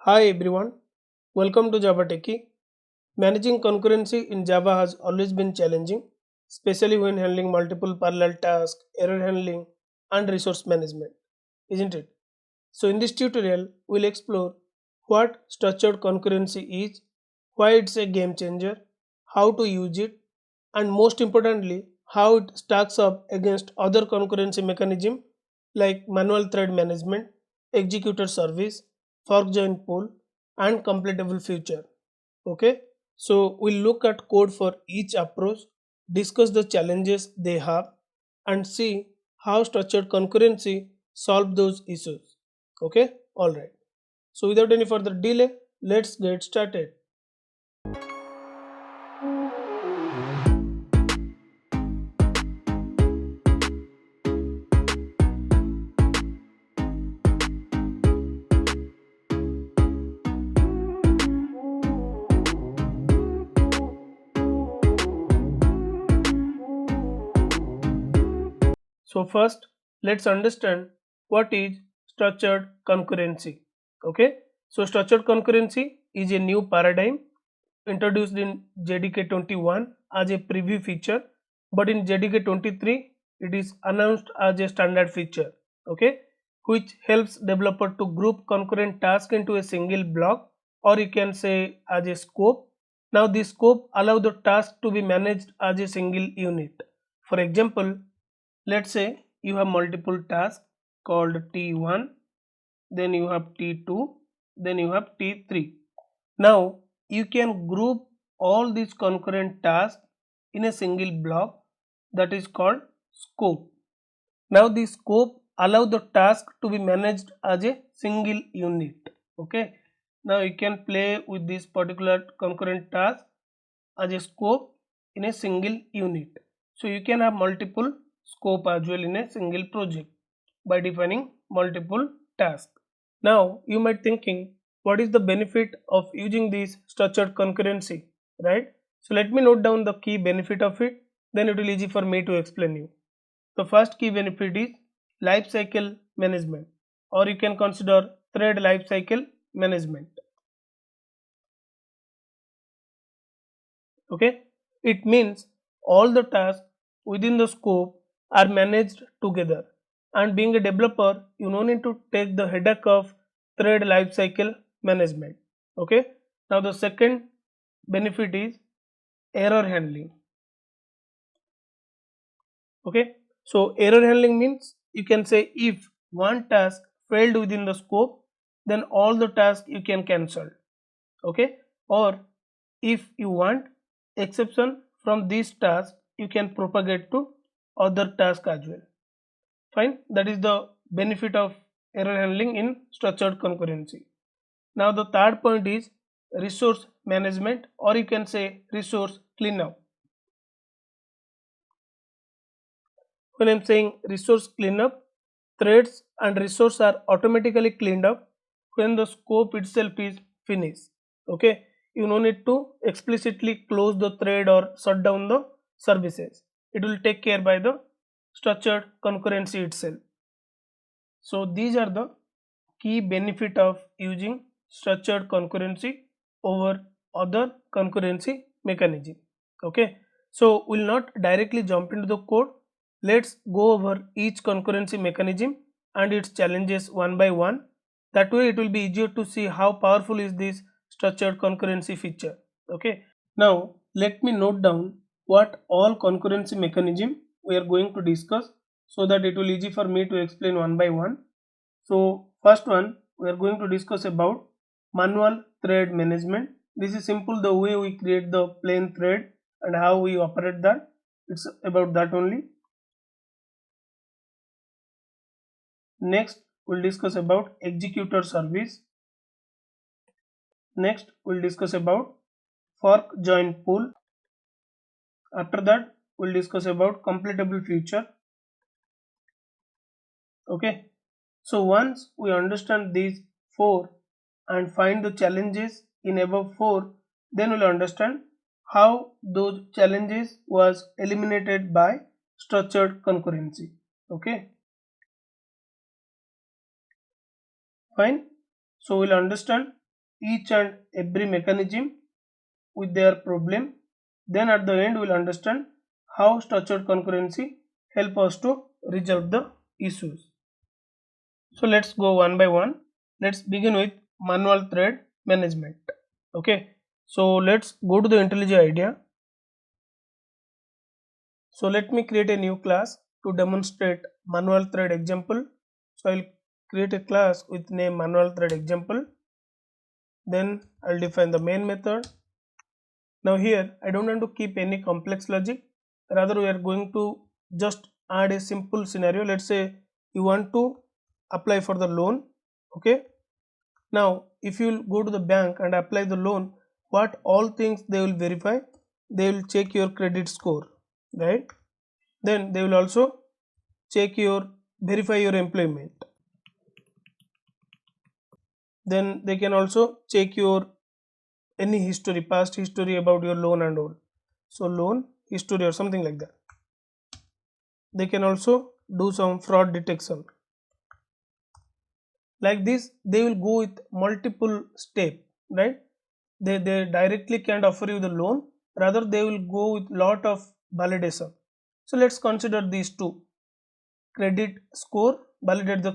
Hi everyone, welcome to Java Techie. Managing concurrency in Java has always been challenging, especially when handling multiple parallel tasks, error handling, and resource management, isn't it? So in this tutorial, we'll explore what structured concurrency is, why it's a game changer, how to use it, and most importantly, how it stacks up against other concurrency mechanisms like manual thread management, executor service, ForkJoinPool, and completableFuture. Okay, so we'll look at code for each approach, discuss the challenges they have, and see how structured concurrency solve those issues. Okay, all right. So without any further delay, let's get started. So first, let's understand what is structured concurrency. Okay, so structured concurrency is a new paradigm introduced in JDK 21 as a preview feature, but in JDK 23 it is announced as a standard feature. Okay, which helps developer to group concurrent tasks into a single block, or you can say as a scope. Now this scope allows the task to be managed as a single unit. For example, let's say you have multiple tasks called T1, then you have T2, then you have T3. Now you can group all these concurrent tasks in a single block, that is called scope. Now the scope allow the task to be managed as a single unit. Okay. Now you can play with this particular concurrent task as a scope in a single unit. So you can have multiple scope as well in a single project by defining multiple tasks. Now you might thinking, what is the benefit of using this structured concurrency, right? So let me note down the key benefit of it, then it will easy for me to explain you. The first key benefit is life cycle management, or you can consider thread life cycle management. Okay, it means all the tasks within the scope are managed together, and being a developer you no need to take the headache of thread lifecycle management. Okay, now the second benefit is error handling. Okay, so error handling means you can say if one task failed within the scope, then all the tasks you can cancel. Okay, or if you want exception from this task, you can propagate to other task as well. Fine, that is the benefit of error handling in structured concurrency. Now the third point is resource management, or you can say resource cleanup. When I'm saying resource cleanup, threads and resource are automatically cleaned up when the scope itself is finished. Okay, you no need to explicitly close the thread or shut down the services. It will take care by the structured concurrency itself. So these are the key benefit of using structured concurrency over other concurrency mechanism. Okay, so we'll not directly jump into the code. Let's go over each concurrency mechanism and its challenges one by one. That way it will be easier to see how powerful is this structured concurrency feature. Okay, now let me note down what all concurrency mechanism we are going to discuss, so that it will easy for me to explain one by one. So first one, we are going to discuss about manual thread management. This is simple, the way we create the plain thread and how we operate that. It's about that only. Next, we'll discuss about executor service. Next, we'll discuss about ForkJoinPool. After that, we'll discuss about completableFuture. Okay. So once we understand these four and find the challenges in above four, then we'll understand how those challenges was eliminated by structured concurrency. Okay, fine. So we'll understand each and every mechanism with their problem. Then at the end we'll understand how structured concurrency help us to resolve the issues. So let's go one by one. Let's begin with manual thread management. Okay, so let's go to the IntelliJ IDEA. So let me create a new class to demonstrate manual thread example. So I'll create a class with name manual thread example. Then I'll define the main method. Now here I don't want to keep any complex logic, rather we are going to just add a simple scenario. Let's say you want to apply for the loan. Okay, now if you will go to the bank and apply the loan, what all things they will verify? They will check your credit score, right? Then they will also check your verify your employment. Then they can also check your any history, past history about your loan and all. So loan history or something like that. They can also do some fraud detection. Like this they will go with multiple step, right? They directly can't offer you the loan, rather they will go with lot of validation. So let's consider these two: credit score, validate the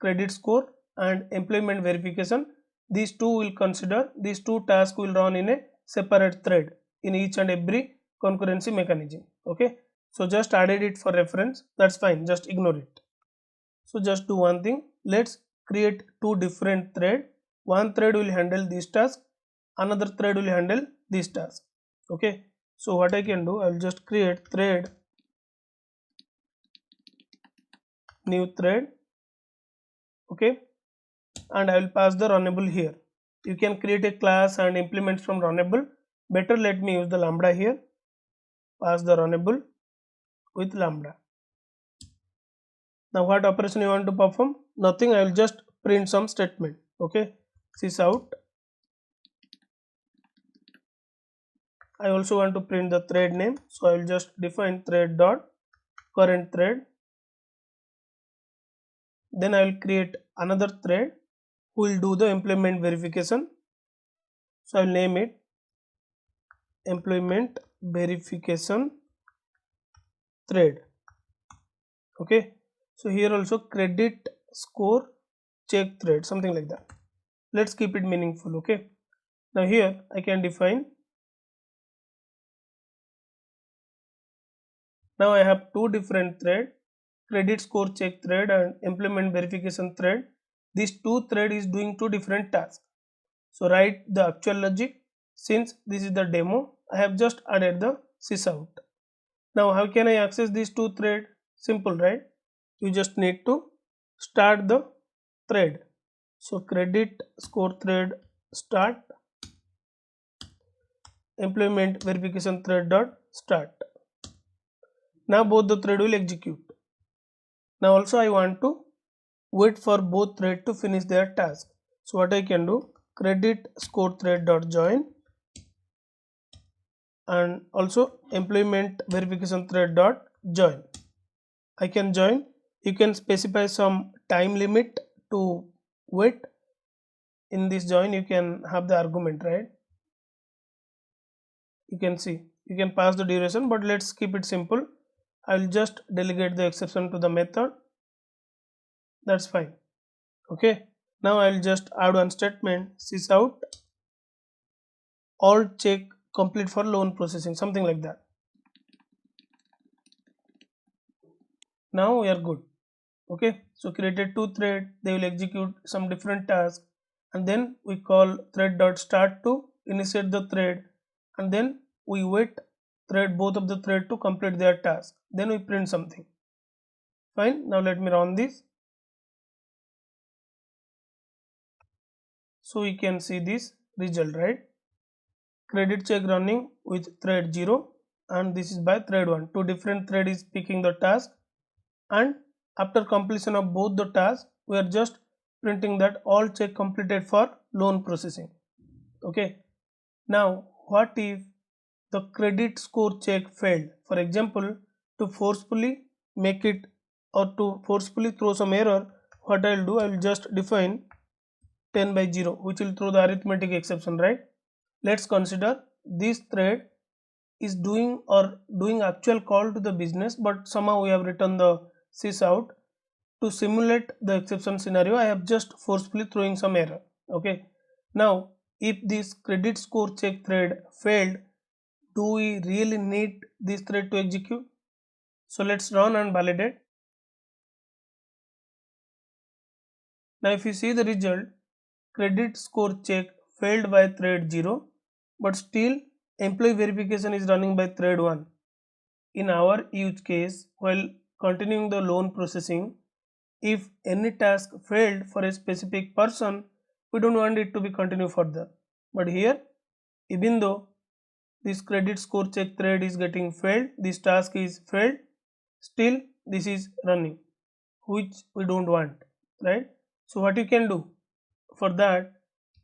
credit score, and employment verification. These two will consider, these two tasks will run in a separate thread in each and every concurrency mechanism. Okay, so just added it for reference, that's fine, just ignore it. So just do one thing, let's create two different thread. One thread will handle this task, another thread will handle this task. Okay, so what I can do, I'll just create thread new thread. Okay, and I will pass the runnable here. You can create a class and implement from runnable. Better let me use the lambda here. Pass the runnable with lambda. Now what operation you want to perform? Nothing, I will just print some statement. Okay, sys out. I also want to print the thread name, so I will just define thread dot current thread. Then I will create another thread who will do the employment verification. So I will name it employment verification thread. Okay, so here also credit score check thread, something like that. Let's keep it meaningful. Okay, now here I can define, now I have two different thread, credit score check thread and employment verification thread. These two thread is doing two different tasks. So write the actual logic. Since this is the demo, I have just added the sysout. Now how can I access these two thread? Simple, right? You just need to start the thread. So credit score thread start, employment verification thread dot start. Now both the thread will execute. Now also I want to wait for both thread to finish their task. So what I can do, credit score thread dot join and also employment verification thread dot join. I can join. You can specify some time limit to wait. In this join you can have the argument, right? You can see, you can pass the duration, but let's keep it simple. I will just delegate the exception to the method. That's fine. Okay, now I will just add one statement, sysout all check complete for loan processing, something like that. Now we are good. Okay, so created two thread, they will execute some different tasks, and then we call thread dot start to initiate the thread, and then we wait thread both of the thread to complete their task, then we print something. Fine, now let me run this. So we can see this result, right? Credit check running with thread 0 and this is by thread 1. Two different thread is picking the task, and after completion of both the tasks we are just printing that all check completed for loan processing. Okay, now what if the credit score check failed? For example, to forcefully make it or to forcefully throw some error, what I will do, I will just define 10 by 0, which will throw the arithmetic exception, right? Let's consider this thread is doing actual call to the business, but somehow we have written the sys out. To simulate the exception scenario, I have just forcefully throwing some error. Okay, now if this credit score check thread failed, do we really need this thread to execute? So let's run and validate. Now if you see the result, credit score check failed by thread 0, but still employee verification is running by thread 1. In our use case, while continuing the loan processing, if any task failed for a specific person, we don't want it to be continued further. But here, even though this credit score check thread is getting failed, this task is failed, still this is running, which we don't want, right? So what you can do for that,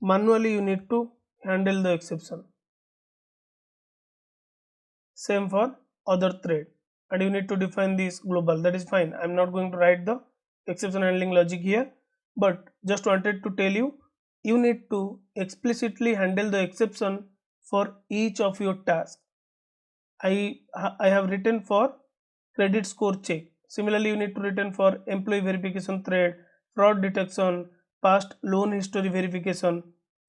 manually you need to handle the exception. Same for other thread, and you need to define this global. That is fine. I'm not going to write the exception handling logic here, but just wanted to tell you, you need to explicitly handle the exception for each of your tasks. I have written for credit score check. Similarly, you need to written for employee verification thread, fraud detection, past loan history verification.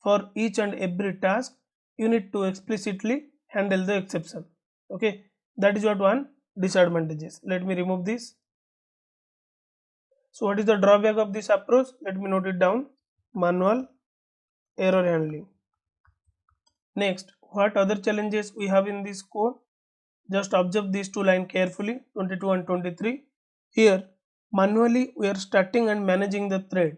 For each and every task, you need to explicitly handle the exception. Okay, that is what one disadvantage is. Let me remove this. So what is the drawback of this approach? Let me note it down. Manual error handling. Next, what other challenges we have in this code? Just observe these two lines carefully, 22 and 23. Here, manually we are starting and managing the thread.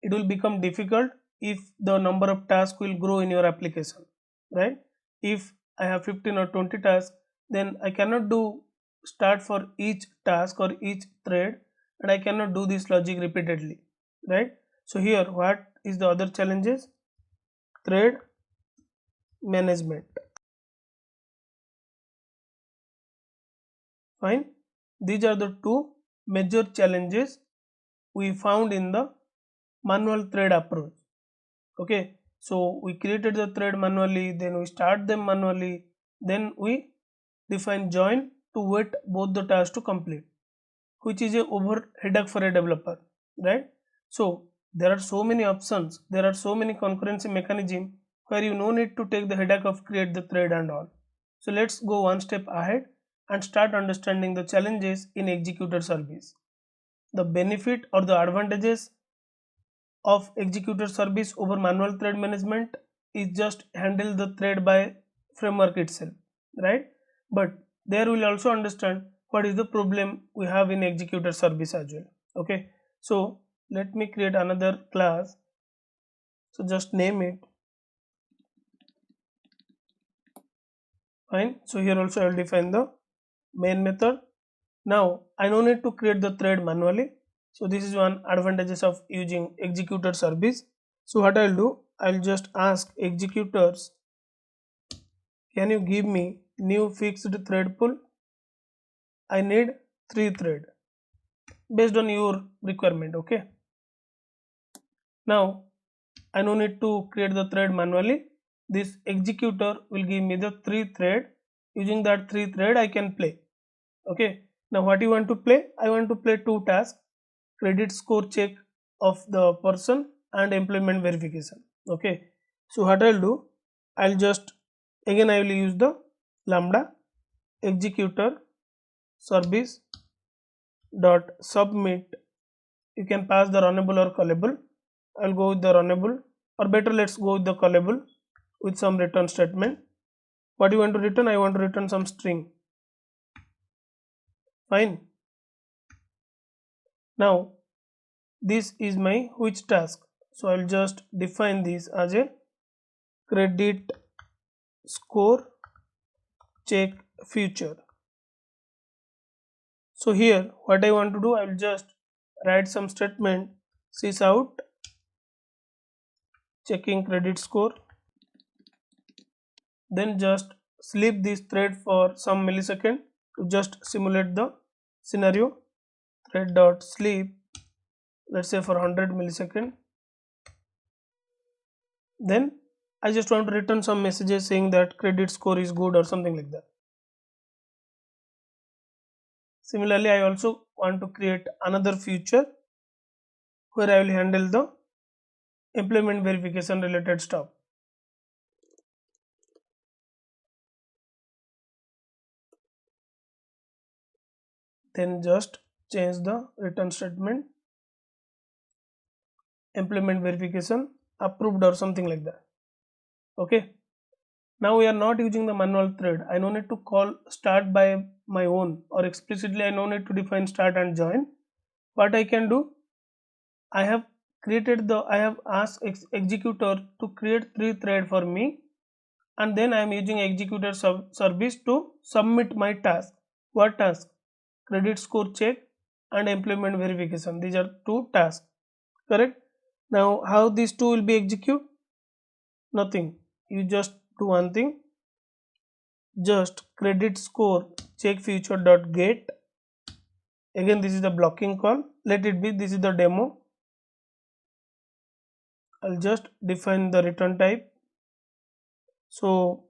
It will become difficult if the number of tasks will grow in your application, right? If I have 15 or 20 tasks, then I cannot do start for each task or each thread, and I cannot do this logic repeatedly, right? So here, what is the other challenges? Thread management. Fine. These are the two major challenges we found in the manual thread approach. Okay, so we created the thread manually, then we start them manually, then we define join to wait both the tasks to complete, which is a over headache for a developer, right? So there are so many options, there are so many concurrency mechanism where you no need to take the headache of create the thread and all. So let's go one step ahead and start understanding the challenges in executor service. The benefit or the advantages of executor service over manual thread management is just handle the thread by framework itself, right? But there we'll also understand what is the problem we have in executor service as well. Okay, so let me create another class. So just name it. Fine. So here also I will define the main method. Now I no need to create the thread manually. So this is one advantages of using executor service. So what I'll do, I'll just ask executors, can you give me new fixed thread pool? I need 3 thread based on your requirement. Okay. Now I no need to create the thread manually. This executor will give me the 3 thread. Using that 3 thread I can play. Okay. Now what you want to play? I want to play 2 tasks, credit score check of the person and employment verification. Okay, so what I'll do, I'll just again I will use the lambda executor service dot submit. You can pass the runnable or callable. I'll go with the runnable, or better let's go with the callable with some return statement. What you want to return? I want to return some string. Fine. Now this is my which task, so I'll just define this as a credit score check future. So here what I want to do, I will just write some statement sys out checking credit score, then just sleep this thread for some millisecond to just simulate the scenario. Thread dot sleep, let's say for 100 millisecond. then I just want to return some messages saying that credit score is good or something like that. Similarly, I also want to create another feature where I will handle the employment verification related stuff. Then just change the return statement employment verification approved or something like that. Okay. Now we are not using the manual thread. I no need to call start by my own, or explicitly I no need to define start and join. What I can do, I have asked executor to create 3 thread for me, and then I am using executor service to submit my task. What task? Credit score check and employment verification. These are 2 tasks, correct? Now how these 2 will be executed? Nothing. You just do one thing. Just credit score check future dot get. Again, this is the blocking call. Let it be, this is the demo. I'll just define the return type. So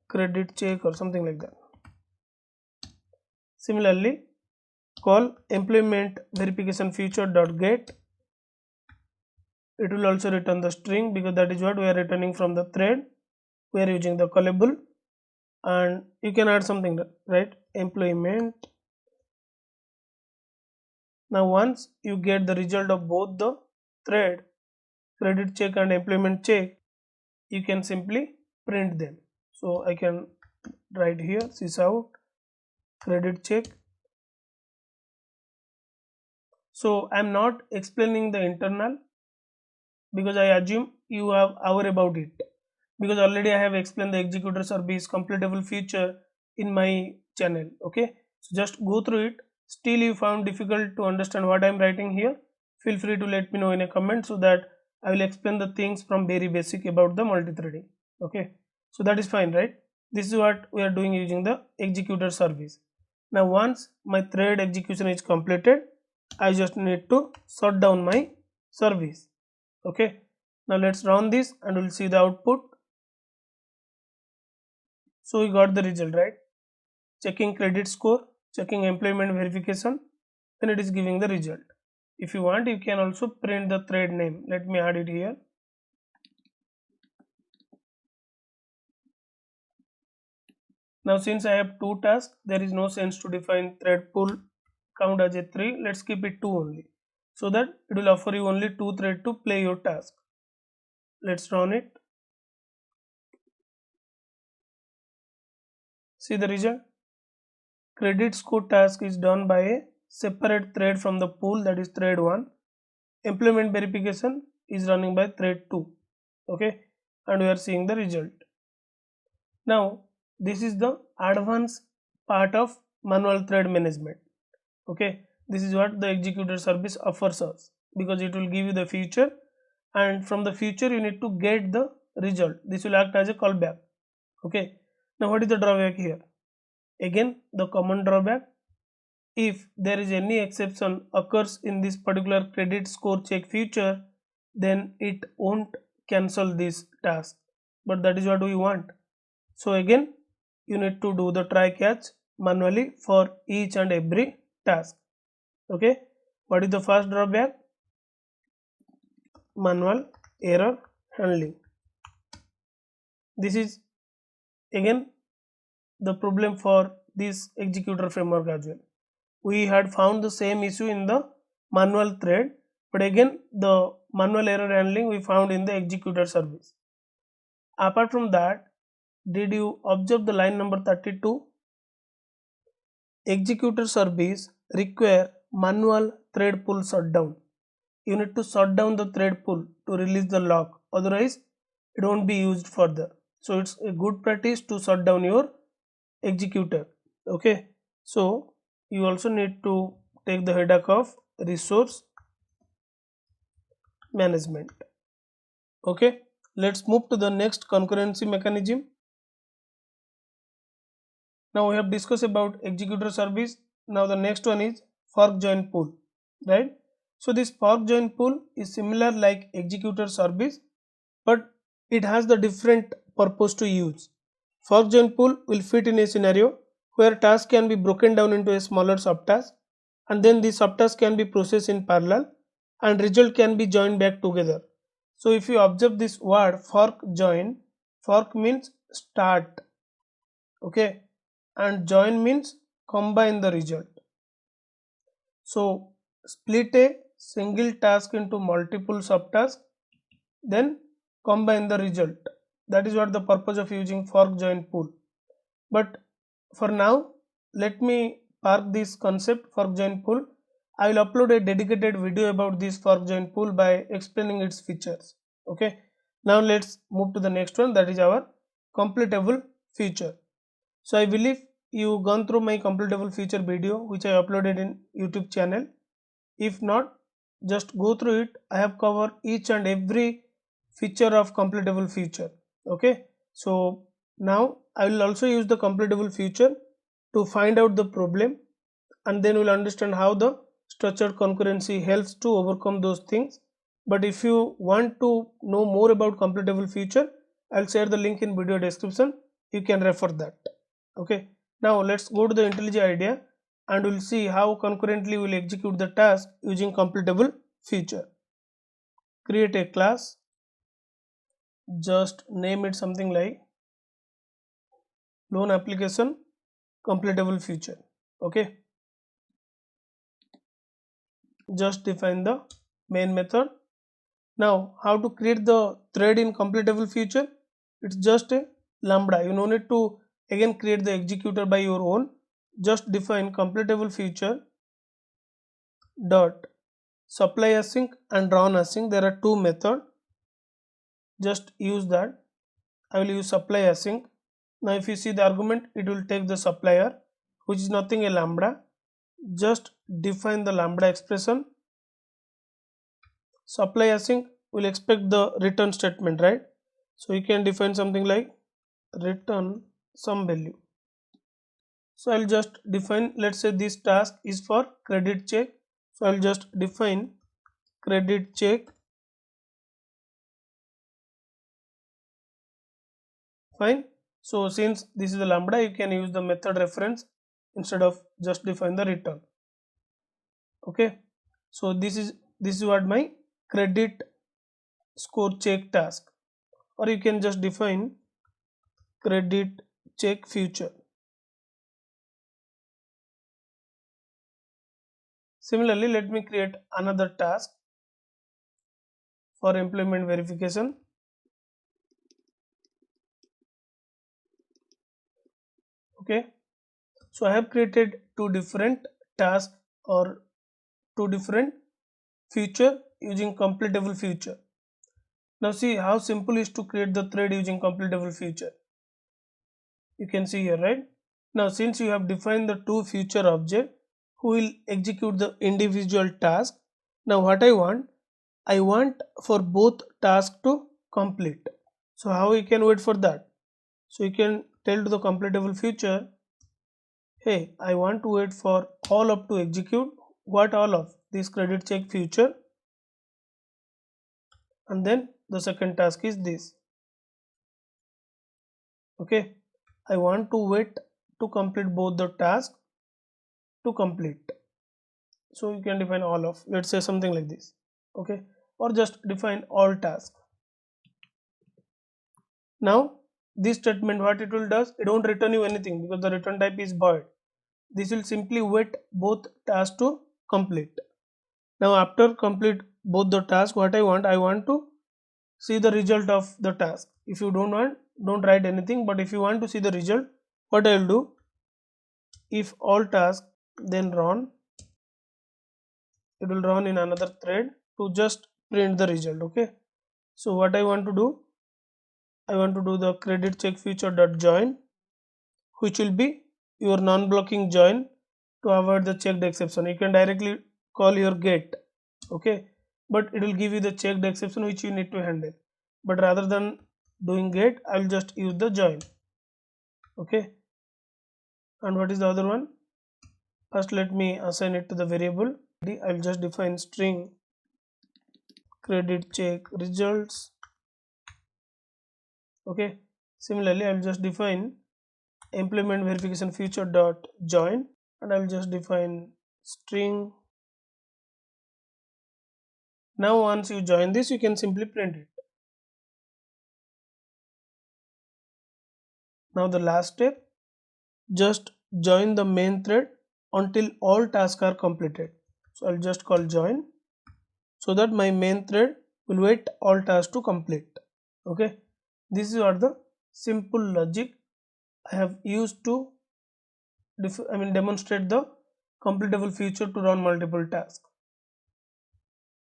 credit check or something like that. Similarly, call employment verification future dot get. It will also return the string because that is what we are returning from the thread. We are using the callable, and you can add something, right? Employment. Now once you get the result of both the thread, credit check and employment check, you can simply print them. So I can write here sysout credit check. So I am not explaining the internal because I assume you are aware about it, because already I have explained the executor service completable feature in my channel. Okay, so just go through it. Still you found difficult to understand what I am writing here, feel free to let me know in a comment so that I will explain the things from very basic about the multi-threading. Okay, so that is fine, right? This is what we are doing using the executor service. Now once my thread execution is completed, I just need to shut down my service. Okay, now let's run this and we'll see the output. So we got the result, right? Checking credit score, checking employment verification, then it is giving the result. If you want, you can also print the thread name. Let me add it here. Now since I have 2 tasks, there is no sense to define thread pool count as a 3. Let's keep it 2 only, so that it will offer you only 2 thread to play your task. Let's run it. See the result. Credit score task is done by a separate thread from the pool, that is thread 1. Employment verification is running by thread 2. Okay, and we are seeing the result. Now this is the advanced part of manual thread management. Okay, this is what the executor service offers us, because it will give you the feature, and from the feature you need to get the result. This will act as a callback. Okay, now what is the drawback here? Again, the common drawback, if there is any exception occurs in this particular credit score check feature, then it won't cancel this task, but that is what we want. So again, you need to do the try catch manually for each and every task. Okay, what is the first drawback? Manual error handling. This is again the problem for this executor framework as well. We had found the same issue in the manual thread, but again the manual error handling we found in the executor service. Apart from that, did you observe the line number 32? Executor service require manual thread pool shutdown. You need to shut down the thread pool to release the lock, otherwise it won't be used further. So it's a good practice to shut down your executor. Okay, so you also need to take the headache of resource management. Okay, let's move to the next concurrency mechanism. Now we have discussed about executor service. Now the next one is ForkJoinPool, right? So this ForkJoinPool is similar like executor service, but it has the different purpose to use. ForkJoinPool will fit in a scenario where tasks can be broken down into a smaller subtask, and then the subtasks can be processed in parallel and result can be joined back together. So if you observe this word fork join, fork means start, okay, and join means combine the result. So split a single task into multiple subtasks, then combine the result. That is what the purpose of using ForkJoinPool. But for now, let me park this concept ForkJoinPool. I will upload a dedicated video about this ForkJoinPool by explaining its features. Okay. Now let's move to the next one, that is our completable feature. So I believe you gone through my completable feature video which I uploaded in YouTube channel. If not, just go through it. I have covered each and every feature of completable feature. Okay. So now I will also use the completable feature to find out the problem, and then we'll understand how the structured concurrency helps to overcome those things. But if you want to know more about completable feature, I'll share the link in video description. You can refer that. Okay. Now let's go to the IntelliJ IDEA and we'll see how concurrently we'll execute the task using completable feature. Create a class, just name it something like loan application completable feature. Okay, just define the main method. Now how to create the thread in completable feature? It's just a lambda. You no need to again create the executor by your own. Just define completable feature dot supply async and drawn async. There are two methods. Just use that. I will use supply async. Now if you see the argument, it will take the supplier, which is nothing a lambda. Just define the lambda expression. Supply async will expect the return statement, right? So you can define something like return some value. So I'll just define, let's say this task is for credit check. So I'll just define credit check. Fine. So since this is a lambda, you can use the method reference instead of just define the return. Okay. So this is what my credit score check task, or you can just define credit check future. Similarly, let me create another task for employment verification. Okay, so I have created two different tasks or two different feature using completable feature. Now see how simple it is to create the thread using completable feature. You can see here, right? Now since you have defined the two feature object who will execute the individual task, now what I want for both tasks to complete. So how we can wait for that? So you can tell to the completable feature, hey, I want to wait for all up to execute. What all of this credit check future, and then the second task is this. Okay, I want to wait to complete both the tasks to complete. So you can define all of, let's say something like this. Okay, or just define all tasks. Now this statement, what it will does, it won't return you anything because the return type is void. This will simply wait both tasks to complete. Now after complete both the tasks, what I want to see the result of the task. If you don't want, don't write anything, but if you want to see the result, what I will do, if all tasks, then run, it will run in another thread to just print the result. Okay, so what I want to do, I want to do the credit check feature dot join, which will be your non-blocking join to avoid the checked exception. You can directly call your get, okay, but it will give you the checked exception which you need to handle. But rather than doing get, I will just use the join. Okay, and what is the other one? First let me assign it to the variable. I will just define string credit check results Okay, similarly I will just define implement verification feature dot join, and I will just define string. Now once you join this, you can simply print it. Now the last step, just join the main thread until all tasks are completed. So I'll just call join, so that my main thread will wait all tasks to complete. Okay, this is what the simple logic I have used to demonstrate the completable feature to run multiple tasks.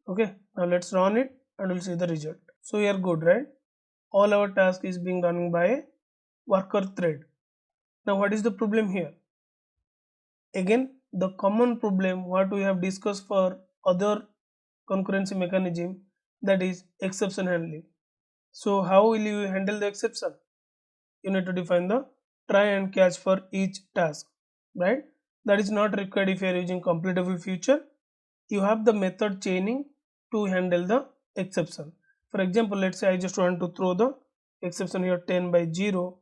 Okay, now let's run it and we'll see the result. So we are good, right? All our task is being running by a worker thread. Now what is the problem here? Again, the common problem what we have discussed for other concurrency mechanism, that is exception handling. So how will you handle the exception? You need to define the try and catch for each task, right? That is not required if you are using completable feature. You have the method chaining to handle the exception. For example, let's say I just want to throw the exception here 10 by 0.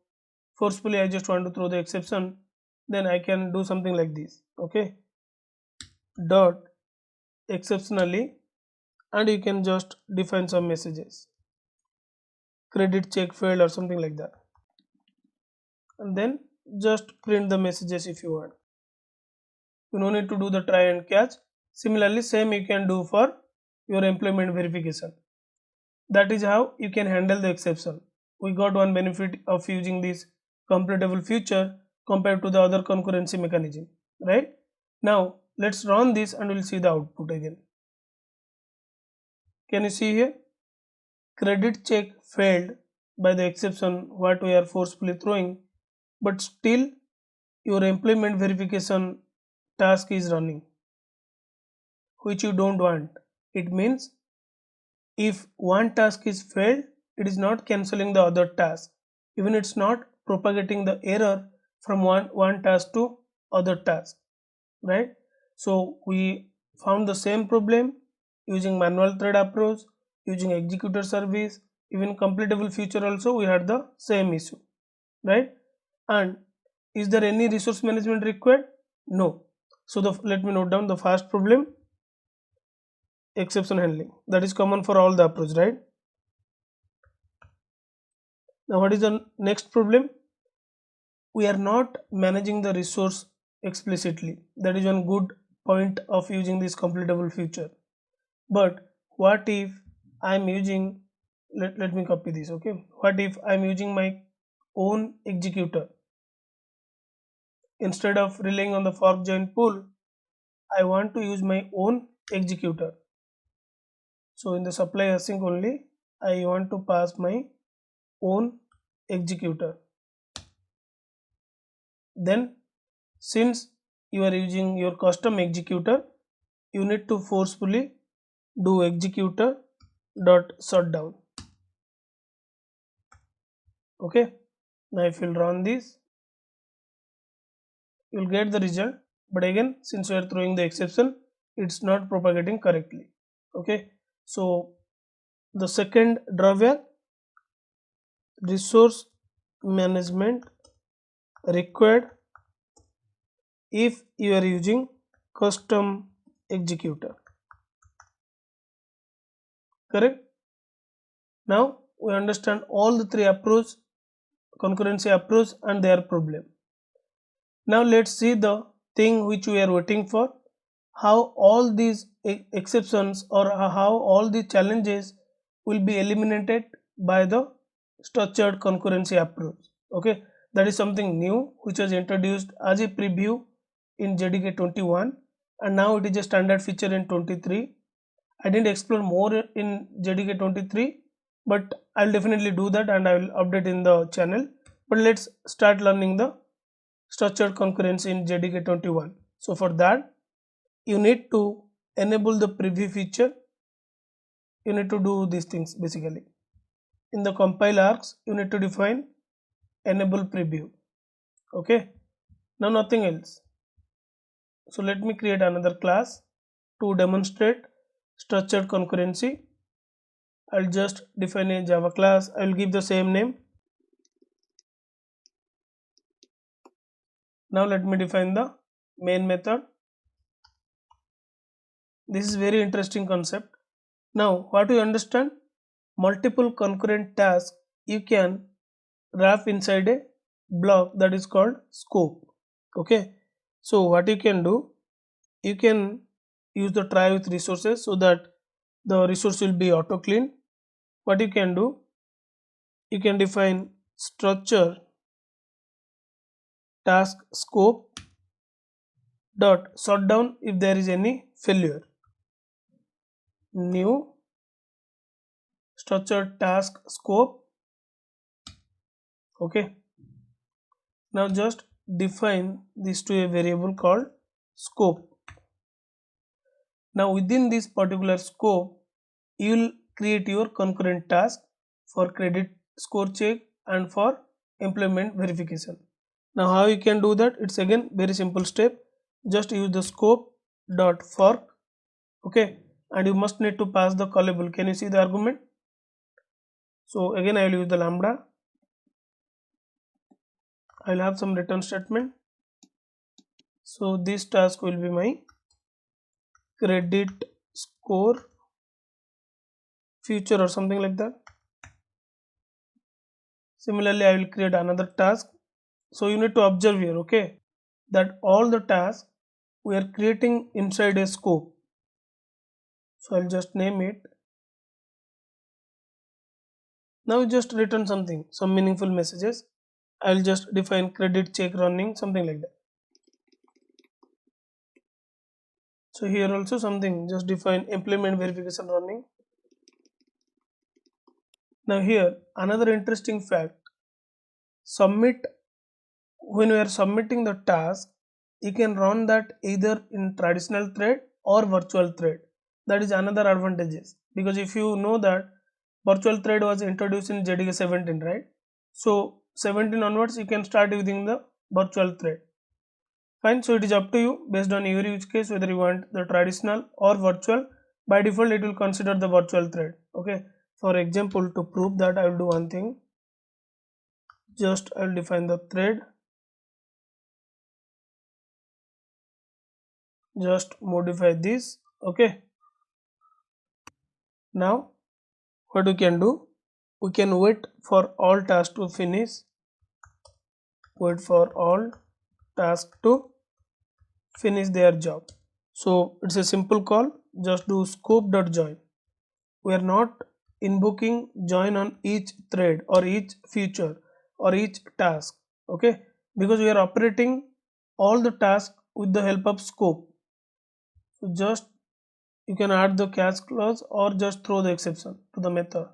Forcefully I just want to throw the exception, then I can do something like this. Okay, dot exceptionally, and you can just define some messages, credit check failed or something like that, and then just print the messages if you want. You no need to do the try and catch. Similarly, same you can do for your employment verification. That is how you can handle the exception. We got one benefit of using this completable feature compared to the other concurrency mechanism, right? Now let's run this and we'll see the output again. Can you see here? Credit check failed by the exception what we are forcefully throwing, but still your employment verification task is running, which you don't want. It means if one task is failed, it is not cancelling the other task. Even it's not propagating the error from one task to other task, right? So we found the same problem using manual thread approach, using executor service, even completable feature also we had the same issue, right? And is there any resource management required? No. So let me note down the first problem, exception handling, that is common for all the approach, right? Now what is the next problem? We are not managing the resource explicitly. That is one good point of using this completable feature. But what if I'm using, let me copy this. Okay, what if I'm using my own executor instead of relying on the ForkJoinPool? I want to use my own executor. So in the supply async only, I want to pass my own executor. Then since you are using your custom executor, you need to forcefully do executor dot shutdown. Okay, now if you run this, you will get the result, but again since we are throwing the exception, it's not propagating correctly. Okay, so the second drawback, resource management required if you are using custom executor. Correct. Now we understand all the three approach, concurrency approach and their problem. Now let's see the thing which we are waiting for, how all these exceptions or how all the challenges will be eliminated by the structured concurrency approach. Okay, that is something new which was introduced as a preview in JDK 21 and now it is a standard feature in 23. I didn't explore more in JDK 23, but I'll definitely do that and I will update in the channel. But let's start learning the structured concurrency in JDK 21. So for that, you need to enable the preview feature. You need to do these things basically. In the compile args, you need to define enable preview. Okay. Now nothing else. So let me create another class to demonstrate structured concurrency. I'll just define a Java class. I will give the same name Now let me define the main method. This is very interesting concept. Now what you understand, multiple concurrent tasks you can wrap inside a block that is called scope. Okay, so what you can do, you can use the try with resources so that the resource will be auto clean. What you can do, you can define structure task scope dot shut down if there is any failure. New structured task scope. Okay, now just define this to a variable called scope. Now within this particular scope, you will create your concurrent task for credit score check and for employment verification. Now how you can do that? It's again very simple step. Just use the scope dot fork. Okay, and you must need to pass the callable. Can you see the argument? So again I will use the lambda. I will have some return statement. So this task will be my credit score future or something like that. Similarly, I will create another task. So you need to observe here, okay, that all the tasks we are creating inside a scope. So I'll just name it. Now just return something, some meaningful messages. I'll just define credit check running, something like that. So here also something, just define employment verification running. Now here another interesting fact, submit, when we are submitting the task, you can run that either in traditional thread or virtual thread. That is another advantages, because if you know that virtual thread was introduced in JDK 17, right? So 17 onwards you can start using the virtual thread. Fine, so it is up to you based on your use case whether you want the traditional or virtual. By default it will consider the virtual thread. Okay, for example, to prove that I will do one thing, just I will define the thread, just modify this. Okay, now what we can do, we can wait for all tasks to finish, wait for all tasks to finish their job. So it's a simple call, just do scope.join. We are not invoking join on each thread or each feature or each task, okay, because we are operating all the tasks with the help of scope. So just you can add the catch clause or just throw the exception to the method.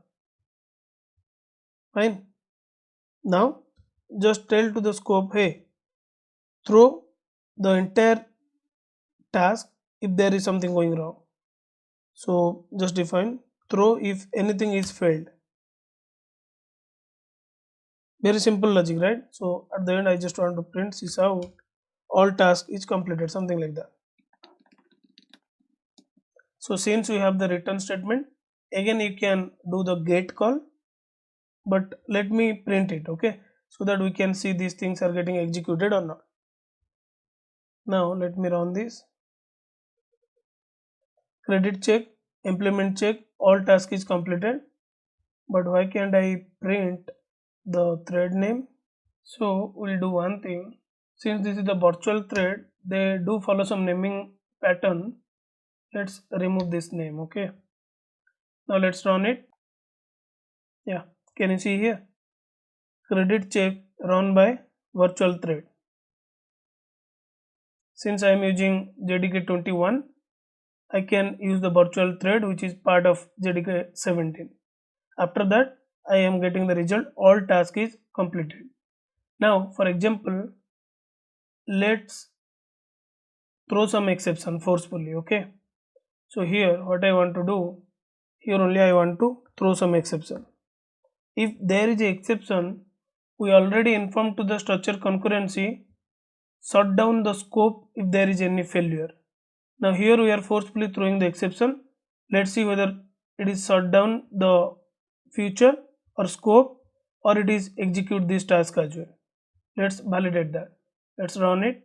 Fine, now just tell to the scope, hey, throw the entire task if there is something going wrong. So just define throw if anything is failed. Very simple logic, right? So at the end I just want to print this out, all task is completed, something like that. So since we have the return statement, again you can do the get call, but let me print it, okay, so that we can see these things are getting executed or not. Now let me run this. Credit check, employment check, all task is completed, but why can't I print the thread name? So we'll do one thing, since this is the virtual thread, they do follow some naming pattern. Let's remove this name. Okay, now let's run it. Yeah, can you see here, credit check run by virtual thread. Since I am using JDK 21, I can use the virtual thread which is part of JDK 17. After that I am getting the result, all task is completed. Now for example, let's throw some exception forcefully. Okay, so here what I want to do, here only I want to throw some exception. If there is a exception, we already informed to the structure concurrency, shut down the scope if there is any failure. Now here we are forcefully throwing the exception. Let's see whether it is shut down the future or scope, or it is execute this task as well. Let's validate that. Let's run it.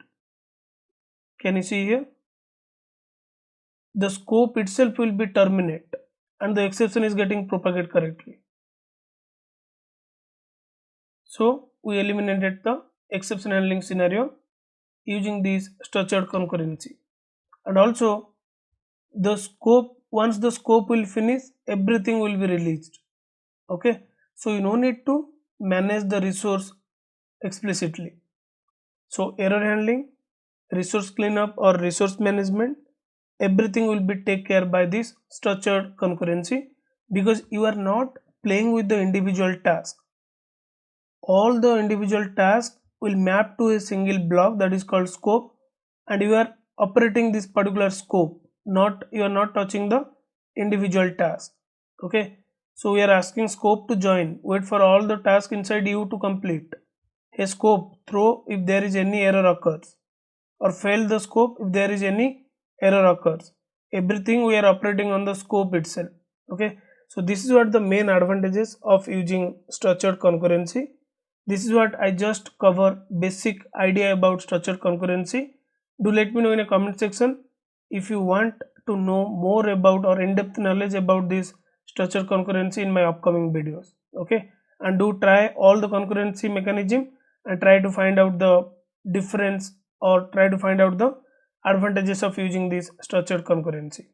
Can you see here? The scope itself will be terminate and the exception is getting propagated correctly. So we eliminated the exception handling scenario using this structured concurrency. And also the scope, once the scope will finish, everything will be released. Okay, so you no need to manage the resource explicitly. So error handling, resource cleanup or resource management, everything will be taken care by this structured concurrency, because you are not playing with the individual task. All the individual tasks will map to a single block that is called scope, and you are operating this particular scope, not you are not touching the individual task. Okay, so we are asking scope to join, wait for all the tasks inside you to complete a scope, throw if there is any error occurs, or fail the scope if there is any error occurs. Everything we are operating on the scope itself. Okay, so this is what the main advantages of using structured concurrency. This is what I just cover basic idea about structured concurrency. Do let me know in a comment section if you want to know more about or in-depth knowledge about this structured concurrency in my upcoming videos. Okay, and do try all the concurrency mechanism and try to find out the difference or try to find out the advantages of using this structured concurrency.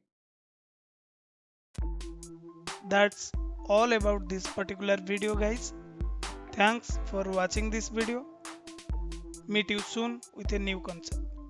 That's all about this particular video, guys. Thanks for watching this video. Meet you soon with a new concept.